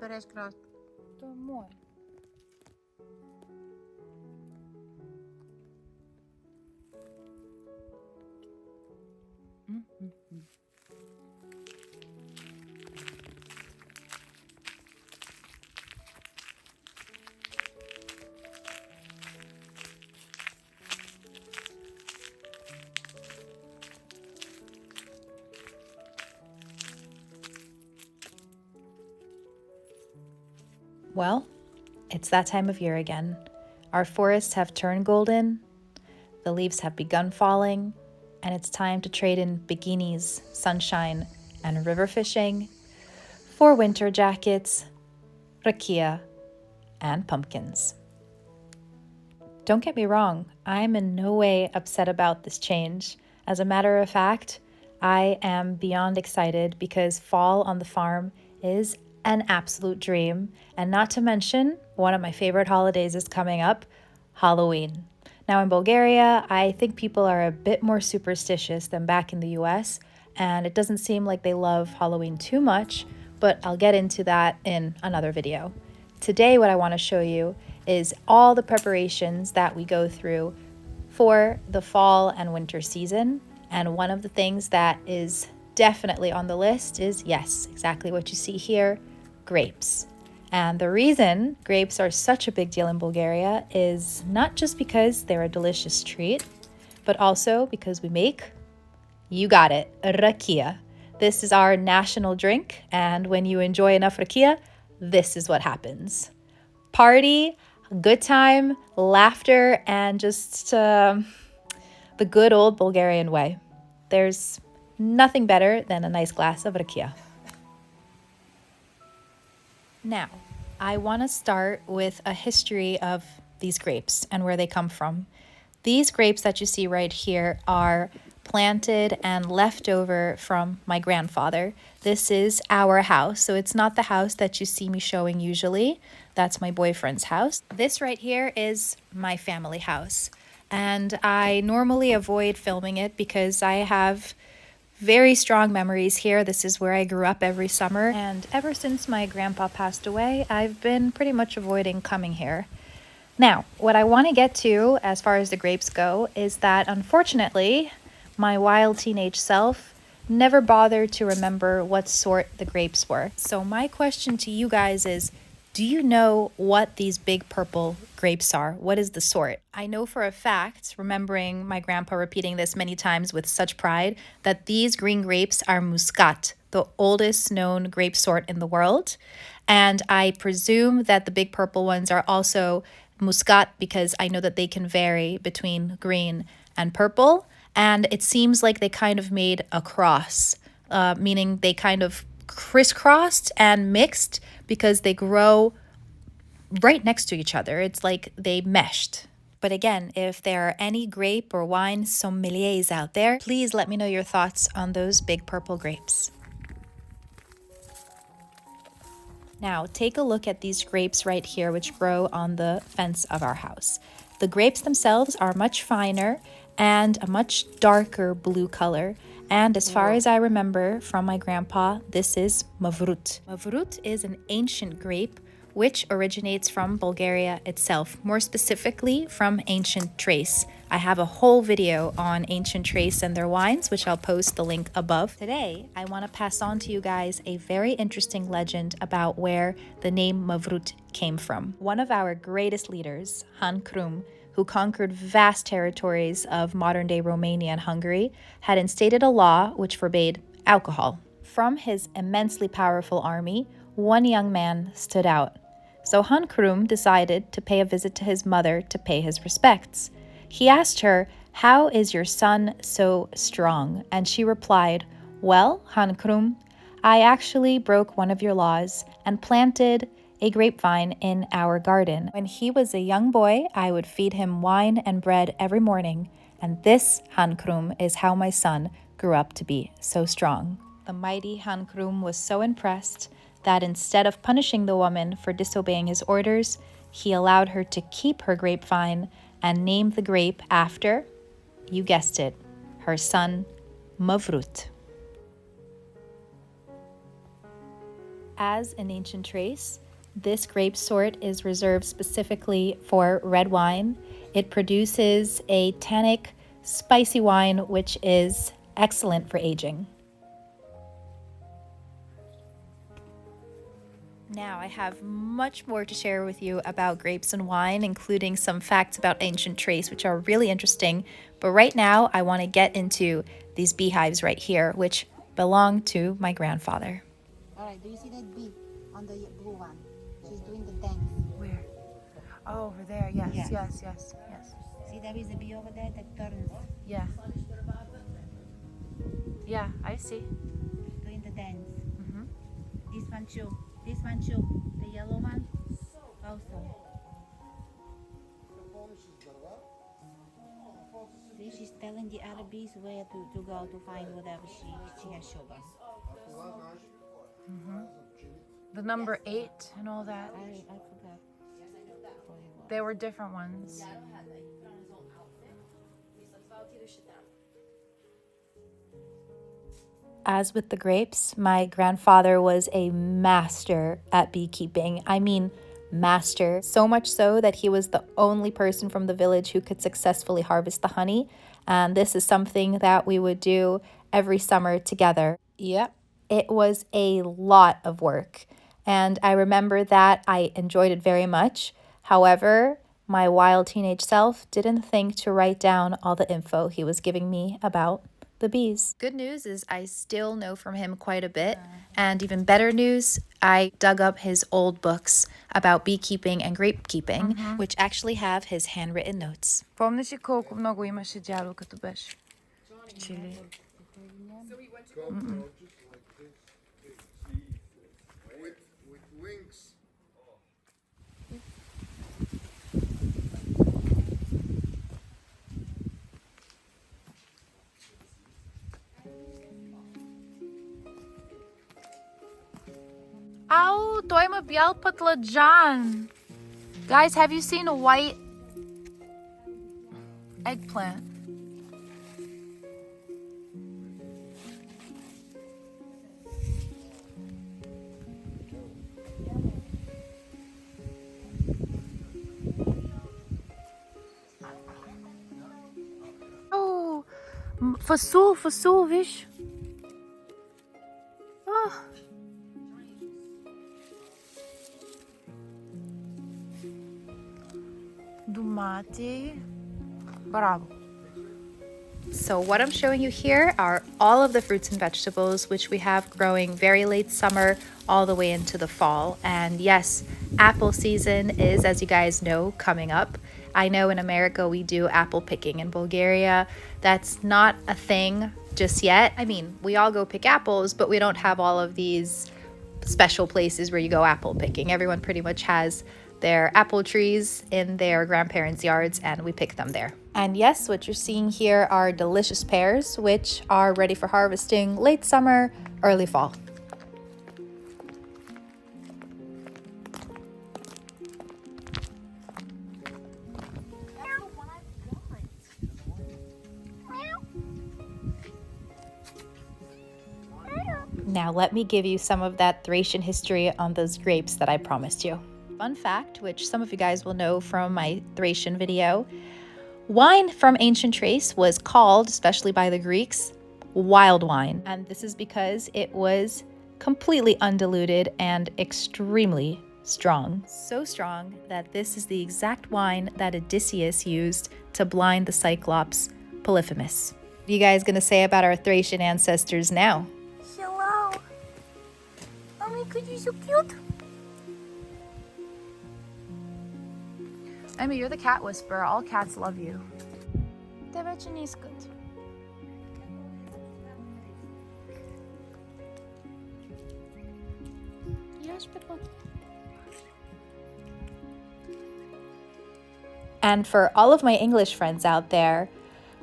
береш краш. То е мое. Well, it's that time of year again. Our forests have turned golden, the leaves have begun falling, and it's time to trade in bikinis, sunshine, and river fishing for winter jackets, rakia, and pumpkins. Don't get me wrong, I'm in no way upset about this change. As a matter of fact, I am beyond excited because fall on the farm is an absolute dream. And not to mention, one of my favorite holidays is coming up, Halloween. Now in Bulgaria, I think people are a bit more superstitious than back in the US, and it doesn't seem like they love Halloween too much, but I'll get into that in another video. Today, what I want to show you is all the preparations that we go through for the fall and winter season. And one of the things that is definitely on the list is, yes, exactly what you see here, grapes. And the reason grapes are such a big deal in Bulgaria is not just because they're a delicious treat, but also because we make, you got it, rakia. This is our national drink, and when you enjoy enough rakia, this is what happens. Party, good time, laughter, and just the good old Bulgarian way. There's nothing better than a nice glass of rakia. Now, I want to start with a history of these grapes and where they come from. These grapes that you see right here are planted and left over from my grandfather. This is our house, so it's not the house that you see me showing usually. That's my boyfriend's house. This right here is my family house, and I normally avoid filming it because I have very strong memories here. This is where I grew up every summer, and ever since my grandpa passed away, I've been pretty much avoiding coming here. Now, what I want to get to as far as the grapes go is that unfortunately, my wild teenage self never bothered to remember what sort the grapes were. So my question to you guys is, do you know what these big purple grapes are? What is the sort? I know for a fact, remembering my grandpa repeating this many times with such pride, that these green grapes are Muscat, the oldest known grape sort in the world. And I presume that the big purple ones are also Muscat because I know that they can vary between green and purple. And it seems like they kind of made a cross, meaning they kind of crisscrossed and mixed because they grow right next to each other. It's like they meshed. But again, if there are any grape or wine sommeliers out there, please let me know your thoughts on those big purple grapes. Now, take a look at these grapes right here, which grow on the fence of our house. The grapes themselves are much finer and a much darker blue color. And as far as I remember from my grandpa, this is mavrut. Mavrut is an ancient grape which originates from Bulgaria itself, more specifically from ancient Thrace. I have a whole video on ancient Thrace and their wines, which I'll post the link above. Today, I want to pass on to you guys a very interesting legend about where the name Mavrut came from. One of our greatest leaders, Han Krum, who conquered vast territories of modern-day Romania and Hungary, had instated a law which forbade alcohol. From his immensely powerful army, one young man stood out. So Han Krum decided to pay a visit to his mother to pay his respects. He asked her, "How is your son so strong?" And she replied, "Well, Han Krum, I actually broke one of your laws and planted a grapevine in our garden. When he was a young boy, I would feed him wine and bread every morning, and this, Han Krum, is how my son grew up to be so strong." The mighty Han Krum was so impressed that instead of punishing the woman for disobeying his orders, he allowed her to keep her grapevine and named the grape after, you guessed it, her son, Mavrut. As an ancient trace, this grape sort is reserved specifically for red wine. It produces a tannic, spicy wine, which is excellent for aging. Now, I have much more to share with you about grapes and wine, including some facts about ancient trace, which are really interesting. But right now, I want to get into these beehives right here, which belong to my grandfather. All right, do you see that bee on the blue one? She's doing the dance. Where? Oh, over there. Yes, Yeah. yes. See, there is a bee over there that turns, Yeah. Yeah, I see. doing the dance. Mm-hmm. This one too. This one too. The yellow one also. See, she's telling the other bees where to go to find whatever she has sugar. The number 8 and all that. I forgot. There were different ones. As with the grapes, my grandfather was a master at beekeeping. I mean, master. So much so that he was the only person from the village who could successfully harvest the honey. And this is something that we would do every summer together. Yep. It was a lot of work. And I remember that I enjoyed it very much. However, my wild teenage self didn't think to write down all the info he was giving me about the bees. Good news is I still know from him quite a bit. And even better news, I dug up his old books about beekeeping and grape keeping, which actually have his handwritten notes. Помниш ли колко много имаше дядо като беше? Чили. With wings. Ау, той има бял пътладжан. Guys, have you seen a white eggplant? Oh, фасул, виж. Oh. Domate. Bravo. So what I'm showing you here are all of the fruits and vegetables which we have growing very late summer all the way into the fall. And yes, apple season is, as you guys know, coming up. I know in America we do apple picking. In Bulgaria, that's not a thing just yet. I mean, we all go pick apples, but we don't have all of these special places where you go apple picking. Everyone pretty much has their apple trees in their grandparents' yards, and we pick them there. And yes, what you're seeing here are delicious pears, which are ready for harvesting late summer, early fall. Now let me give you some of that Thracian history on those grapes that I promised you. Fun fact, which some of you guys will know from my Thracian video, wine from ancient Thrace was called, especially by the Greeks, wild wine. And this is because it was completely undiluted and extremely strong. So strong that this is the exact wine that Odysseus used to blind the Cyclops Polyphemus. What are you guys gonna say about our Thracian ancestors now? Hello. Mommy, could you so cute? Amy, you're the cat whisperer. All cats love you. Те вече не искат. And for all of my English friends out there,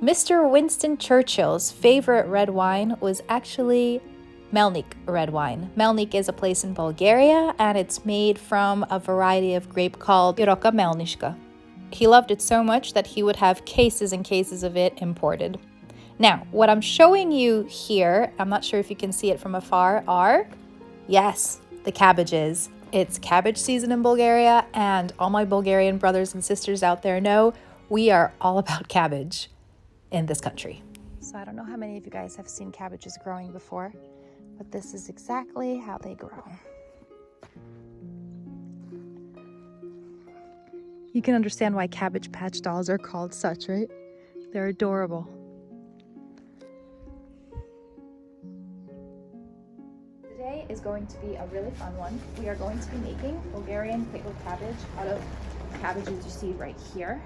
Mr. Winston Churchill's favorite red wine was actually Melnik red wine. Melnik is a place in Bulgaria, and it's made from a variety of grape called Iroka Melnishka. He loved it so much that he would have cases and cases of it imported. Now, what I'm showing you here, I'm not sure if you can see it from afar, are, yes, the cabbages. It's cabbage season in Bulgaria, and all my Bulgarian brothers and sisters out there know we are all about cabbage in this country. So I don't know how many of you guys have seen cabbages growing before, but this is exactly how they grow. You can understand why Cabbage Patch dolls are called such, right? They're adorable. Today is going to be a really fun one. We are going to be making Bulgarian pickled cabbage out of cabbages you see right here.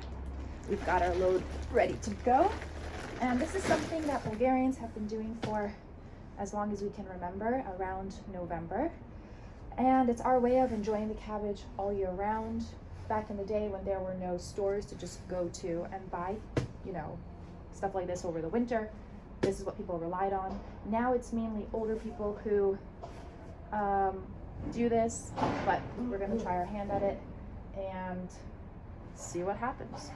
We've got our load ready to go. And this is something that Bulgarians have been doing for as long as we can remember, around November. And it's our way of enjoying the cabbage all year round. Back in the day when there were no stores to just go to and buy, you know, stuff like this over the winter, this is what people relied on. Now it's mainly older people who do this, but we're gonna try our hand at it and see what happens.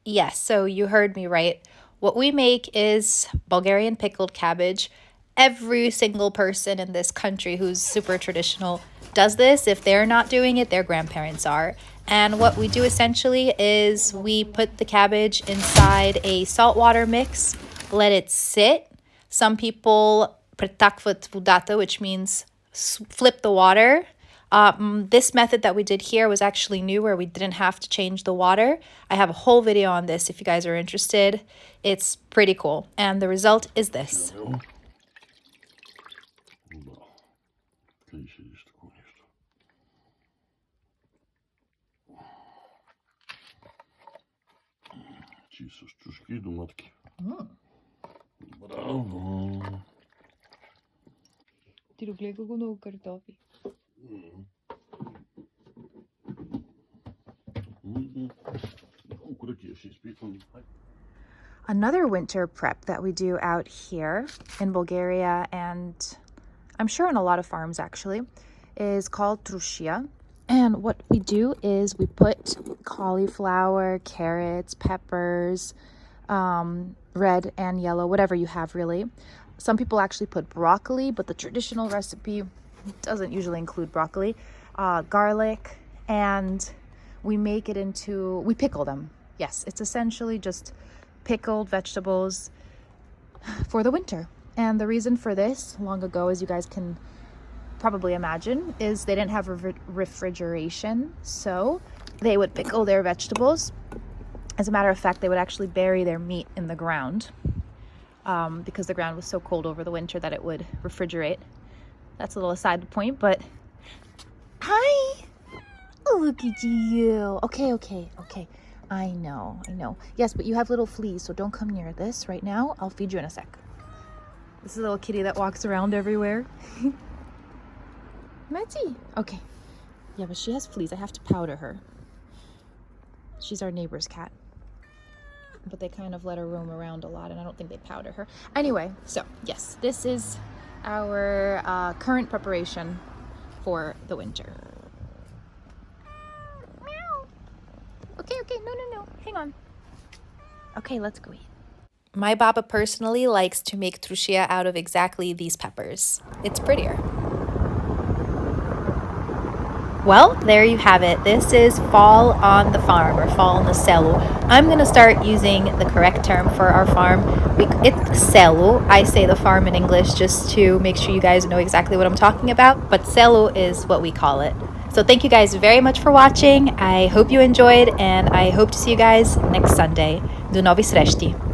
Yes, so you heard me right. What we make is Bulgarian pickled cabbage. Every single person in this country who's super traditional does this. If they're not doing it, their grandparents are. And what we do essentially is we put the cabbage inside a saltwater mix, let it sit. Some people претакват водата, which means flip the water. This method that we did here was actually new, where we didn't have to change the water. I have a whole video on this if you guys are interested. It's pretty cool. And the result is this. Браво! Ти догледа го много картофи. Another winter prep that we do out here in Bulgaria, and I'm sure on a lot of farms actually, is called Trusa. And what we do is we put cauliflower, carrots, peppers, red and yellow, whatever you have really. Some people actually put broccoli, but the traditional recipe doesn't usually include broccoli, garlic, and we make it into, we pickle them. Yes, it's essentially just pickled vegetables for the winter. And the reason for this, long ago, as you guys can probably imagine, is they didn't have refrigeration, so they would pickle their vegetables. As a matter of fact, they would actually bury their meat in the ground because the ground was so cold over the winter that it would refrigerate. That's a little aside point, but hi! Look at you. Okay. I know. Yes, but you have little fleas, so don't come near this right now. I'll feed you in a sec. This is a little kitty that walks around everywhere. Matty. Okay. Yeah, but she has fleas. I have to powder her. She's our neighbor's cat. But they kind of let her roam around a lot, and I don't think they powder her. Anyway, so yes, this is our current preparation for the winter. Meow. Okay, no. Hang on. Okay, let's go eat. My Baba personally likes to make trusia out of exactly these peppers. It's prettier. Well, there you have it. This is fall on the farm, or fall on the Село. I'm going to start using the correct term for our farm. It's Село. I say the farm in English just to make sure you guys know exactly what I'm talking about, but Село is what we call it. So thank you guys very much for watching. I hope you enjoyed, and I hope to see you guys next Sunday. Do novi srešti.